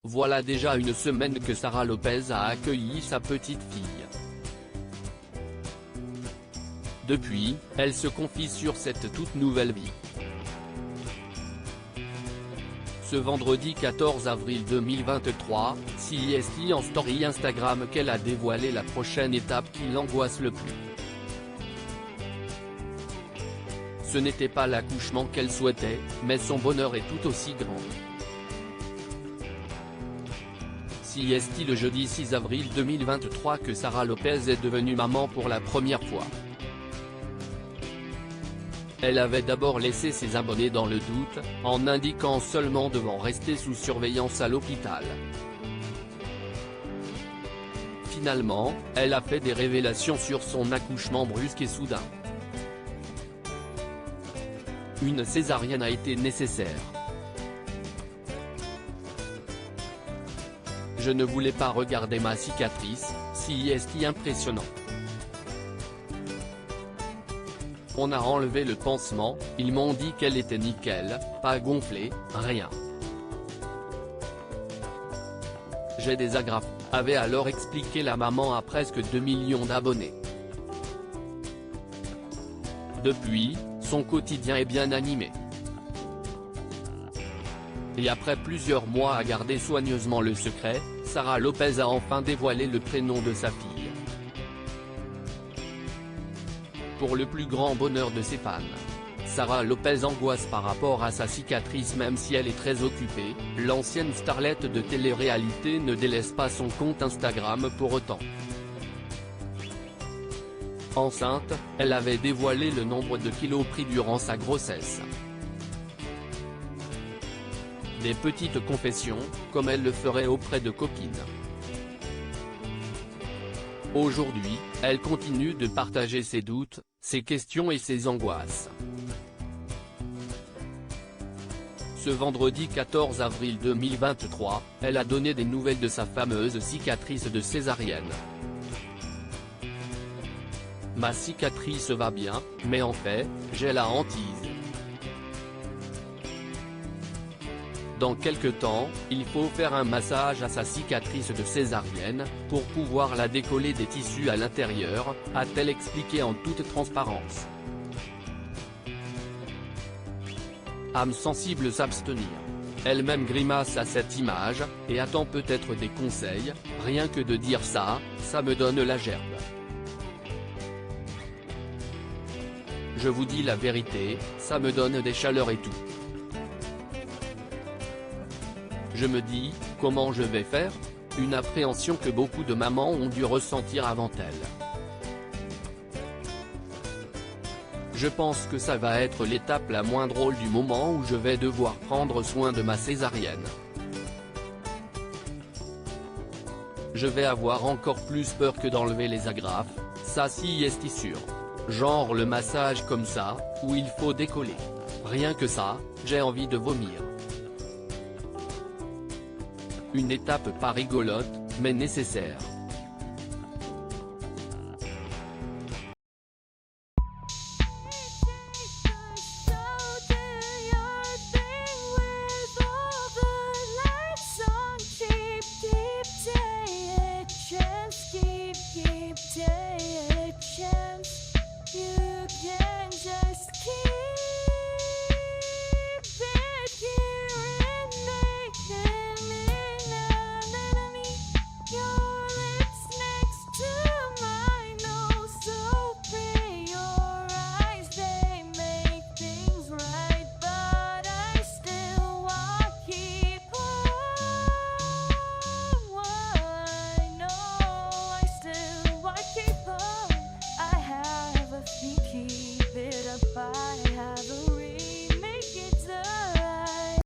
Voilà déjà une semaine que Sara Lopez a accueilli sa petite fille. Depuis, elle se confie sur cette toute nouvelle vie. Ce vendredi 14 avril 2023, CEST en story Instagram qu'elle a dévoilé la prochaine étape qui l'angoisse le plus. Ce n'était pas l'accouchement qu'elle souhaitait, mais son bonheur est tout aussi grand. CEST le jeudi 6 avril 2023 que Sara Lopez est devenue maman pour la première fois. Elle avait d'abord laissé ses abonnés dans le doute, en indiquant seulement devant rester sous surveillance à l'hôpital. Finalement, elle a fait des révélations sur son accouchement brusque et soudain. Une césarienne a été nécessaire. Je ne voulais pas regarder ma cicatrice, CEST impressionnant. On a enlevé le pansement, ils m'ont dit qu'elle était nickel, pas gonflée, rien. J'ai des agrafes, avait alors expliqué la maman à presque 2 millions d'abonnés. Depuis, son quotidien est bien animé. Et après plusieurs mois à garder soigneusement le secret, Sara Lopez a enfin dévoilé le prénom de sa fille. Pour le plus grand bonheur de ses fans. Sara Lopez angoisse par rapport à sa cicatrice même si elle est très occupée, l'ancienne starlette de télé-réalité ne délaisse pas son compte Instagram pour autant. Enceinte, elle avait dévoilé le nombre de kilos pris durant sa grossesse. Des petites confessions, comme elle le ferait auprès de copines. Aujourd'hui, elle continue de partager ses doutes, ses questions et ses angoisses. Ce vendredi 14 avril 2023, elle a donné des nouvelles de sa fameuse cicatrice de césarienne. Ma cicatrice va bien, mais en fait, j'ai la hantise. Dans quelques temps, il faut faire un massage à sa cicatrice de césarienne, pour pouvoir la décoller des tissus à l'intérieur, a-t-elle expliqué en toute transparence. Âme sensible s'abstenir. Elle-même grimace à cette image, et attend peut-être des conseils, rien que de dire ça, ça me donne la gerbe. Je vous dis la vérité, ça me donne des chaleurs et tout. Je me dis, comment je vais faire? Une appréhension que beaucoup de mamans ont dû ressentir avant elle. Je pense que ça va être l'étape la moins drôle du moment où je vais devoir prendre soin de ma césarienne. Je vais avoir encore plus peur que d'enlever les agrafes, ça si est sûr. Genre le massage comme ça, où il faut décoller. Rien que ça, j'ai envie de vomir. Une étape pas rigolote, mais nécessaire.